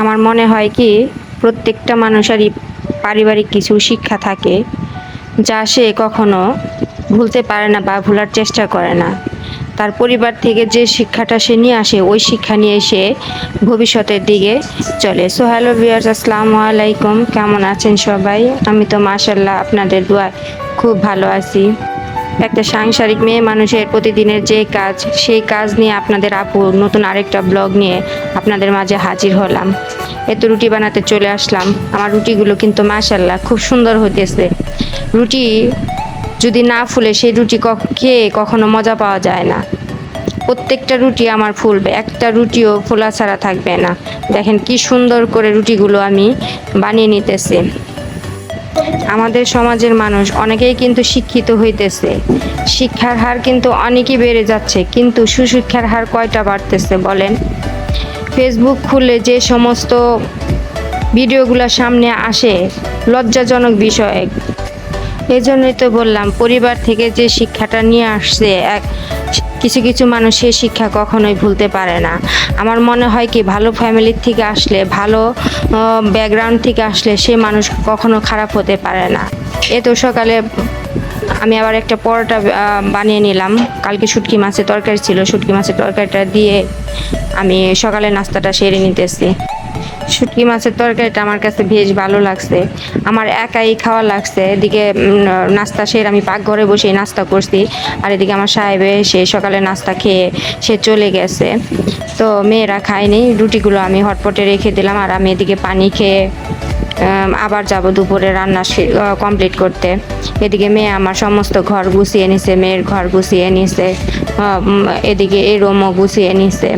আমার মনে হয় কি প্রত্যেকটা মানুষেরই পারিবারিক কিছু শিক্ষা থাকে যা সে কখনো ভুলতে পারে না বা ভোলার চেষ্টা করে না। তার পরিবার থেকে যে শিক্ষাটা সে নিয়ে আসে ওই শিক্ষা নিয়ে সে ভবিষ্যতের দিকে চলে। সো হ্যালো ভিউয়ার্স, আসসালামু আলাইকুম। কেমন আছেন সবাই? আমি তো মাশাআল্লাহ আপনাদের দোয়ায় খুব ভালো আছি। একটা সাংসারিক মেয়ে মানুষের প্রতিদিনের যে কাজ, সেই কাজ নিয়ে আপনাদের আপু নতুন আরেকটা ব্লগ নিয়ে আপনাদের মাঝে হাজির হলাম। এত রুটি বানাতে চলে আসলাম। আমার রুটিগুলো কিন্তু মাশাআল্লাহ খুব সুন্দর হতেছে। রুটি যদি না ফুলে সেই রুটি খেয়ে কখনো মজা পাওয়া যায় না। প্রত্যেকটা রুটি আমার ফুলবে, একটা রুটিও ফোলা ছাড়া থাকবে না। দেখেন কি সুন্দর করে রুটিগুলো আমি বানিয়ে নিতেছি। আমাদের সমাজের মানুষ অনেকেই কিন্তু শিক্ষিত হইতেছে, শিক্ষার হার কিন্তু অনেকই বেড়ে যাচ্ছে, কিন্তু সুশিক্ষার হার কয়টা বাড়তেছে বলেন? ফেসবুক খুললে যে সমস্ত ভিডিওগুলো সামনে আসে লজ্জাজনক বিষয়। এজন্যই তো বললাম পরিবার থেকে যে শিক্ষাটা নিয়ে আসছে কিছু কিছু মানুষ সেই শিক্ষা কখনোই ভুলতে পারে না। আমার মনে হয় কি ভালো ফ্যামিলির থেকে আসলে, ভালো ব্যাকগ্রাউন্ড থেকে আসলে সে মানুষ কখনো খারাপ হতে পারে না। এ তো সকালে আমি আবার একটা পরোটা বানিয়ে নিলাম। কালকে শুটকি মাছের তরকারি ছিল, শুটকি মাছের তরকারিটা দিয়ে আমি সকালে নাস্তাটা সেরে নিতেছি। শুটকি মাছের তরকারিটা আমার কাছে বেশ ভালো লাগছে, আমার একাই খাওয়া লাগছে। এদিকে নাস্তা সেরে আমি পাকঘরে বসে নাস্তা করছি, আর এদিকে আমার সাহেবে সে সকালে নাস্তা খেয়ে সে চলে গেছে। তো মেয়েরা খায়নি, রুটিগুলো আমি হটপটে রেখে দিলাম, আর আমি এদিকে পানি খেয়ে আবার যাব দুপুরে রান্না কমপ্লিট করতে। এদিকে মেয়ে আমার সমস্ত ঘর গুছিয়ে নিছে, মেয়ের ঘর গুছিয়ে নিছে, এদিকে এই রুমও গুছিয়ে নিছে।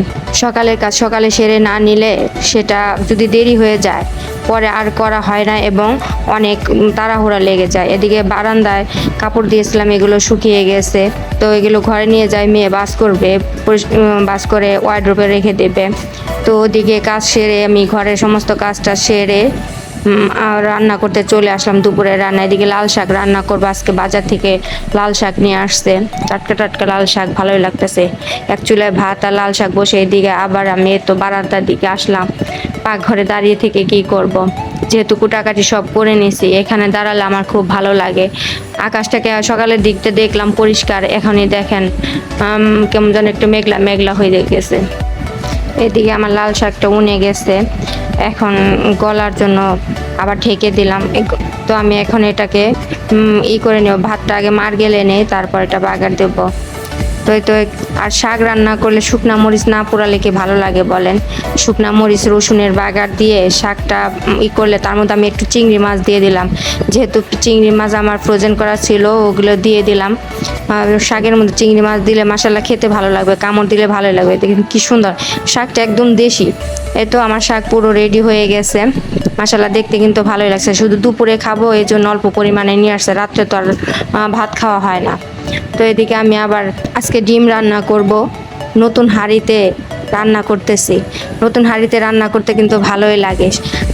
সকালের কাজ সকালে সেরে না নিলে সেটা যদি দেরি হয়ে যায় পরে আর করা হয় না এবং অনেক তাড়াহুড়া লেগে যায়। এদিকে বারান্দায় কাপড় দিয়েছিলাম, এগুলো শুকিয়ে গেছে, তো এগুলো ঘরে নিয়ে যায়, মেয়ে বাস করবে, বাস করে ওয়ার্ড্রোবে রেখে দেবে। তো ওদিকে কাজ সেরে আমি ঘরের সমস্ত কাজটা সেরে রান্না করতে চলে আসলাম। দুপুরে রান্না, এদিকে লাল শাক রান্না করবো আজকে। বাজার থেকে লাল শাক নিয়ে আসছে, টাটকা টাটকা লাল শাক, ভালোই লাগতেছে। এক চুলায় ভাত আর লাল শাক বসে এদিকে আবার আমি তো বারান্দার দিকে আসলাম। পাকঘরে দাঁড়িয়ে থেকে কি করব, যেহেতু কুটাকাটি সব করে নিছি, এখানে দাঁড়ালে আমার খুব ভালো লাগে। আকাশটাকে সকালের দিকটা দেখলাম পরিষ্কার, এখনই দেখেন কেমন যেন একটু মেঘলা মেঘলা হয়ে গেছে। এদিকে আমার লাল শাকটা উনে গেছে, এখন গলার জন্য আবার ঢেকে দিলাম। তো আমি এখন এটাকে করে নেব, ভাতটা আগে মার গেলে নেই, তারপর এটা বাগার দেবো। তো আর শাক রান্না করলে শুকনা মরিচ না পোড়ালে কি ভালো লাগে বলেন? শুকনা মরিচ রসুনের বাগার দিয়ে শাকটা করলে তার মধ্যে আমি একটু চিংড়ি মাছ দিয়ে দিলাম, যেহেতু চিংড়ি মাছ আমার ফ্রোজেন করা ছিল ওগুলো দিয়ে দিলাম। শাকের মধ্যে চিংড়ি মাছ দিলে মাশাআল্লাহ খেতে ভালো লাগবে, কামড় দিলে ভালো লাগবে। দেখুন কি সুন্দর শাকটা, একদম দেশি। এই তো আমার শাক পুরো রেডি হয়ে গেছে, মাশাআল্লাহ দেখতে কিন্তু ভালোই লাগছে। শুধু দুপুরে খাবো এই জন্য অল্প পরিমাণে নিয়ে আসছে, রাত্রে তো আর ভাত খাওয়া হয় না। তো এদিকে আমি আবার আজকে ডিম রান্না করব, নতুন হাঁড়িতে রান্না করতেছি। নতুন হাঁড়িতে রান্না করতে কিন্তু ভালোই লাগে,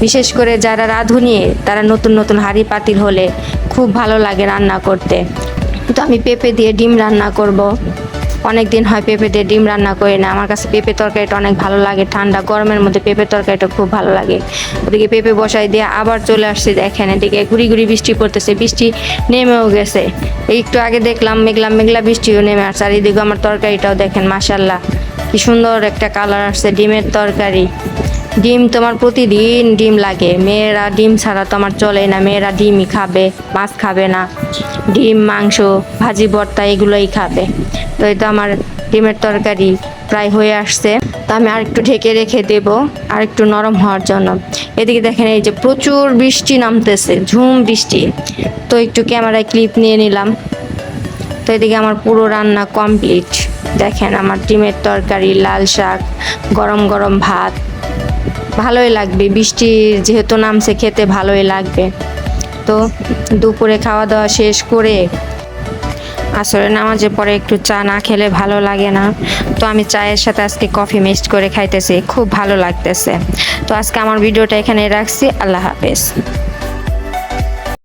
বিশেষ করে যারা রাঁধুনি তারা নতুন নতুন হাঁড়ি পাতিল হলে খুব ভালো লাগে রান্না করতে। তো আমি পেঁপে দিয়ে ডিম রান্না করব। অনেক দিন হয় পেঁপে দিয়ে ডিম রান্না করি না, আমার কাছে পেঁপে তরকারিটা অনেক ভালো লাগে, ঠান্ডা গরমের মধ্যে পেঁপে তরকারিটা খুব ভালো লাগে। ওদিকে পেঁপে বসাই দিয়ে আবার চলে আসছি, দেখেন এদিকে গুড়ি গুড়ি বৃষ্টি পড়তেছে, বৃষ্টি নেমেও গেছে। একটু আগে দেখলাম মেঘলা মেঘলা বৃষ্টিও নেমে আসছে। আর এদিকে আমার তরকারিটাও দেখেন মাশাআল্লাহ কি সুন্দর একটা কালার আসছে, ডিমের তরকারি। ডিম তোমার প্রতিদিন ডিম লাগে, মেয়েরা ডিম ছাড়া তো আমার চলে না, মেয়েরা ডিমই খাবে, মাছ খাবে না। ডিম, মাংস, ভাজি, ভর্তা এগুলোই খাবে। তো এই তো আমার ডিমের তরকারি প্রায় হয়ে আসছে, তো আমি আরেকটু ঢেকে রেখে দেব আর একটু নরম হওয়ার জন্য। এদিকে দেখেন এই যে প্রচুর বৃষ্টি নামতেছে, ঝুম বৃষ্টি। তো একটু ক্যামেরায় ক্লিপ নিয়ে নিলাম। তো এদিকে আমার পুরো রান্না কমপ্লিট, দেখেন আমার ডিমের তরকারি, লাল শাক, গরম গরম ভাত, ভালোই লাগবে। বৃষ্টি যেহেতু নামছে খেতে ভালোই লাগবে। তো দুপুরে খাওয়া দাওয়া শেষ করে আসলে নামাজের পরে একটু চা না খেলে ভালো লাগে না, তো আমি চায়ের সাথে আজকে কফি মিক্সড করে খাইতেছি, খুব ভালো লাগতেছে। তো আজকে আমার ভিডিওটা এখানে রাখছি, আল্লাহ হাফেজ।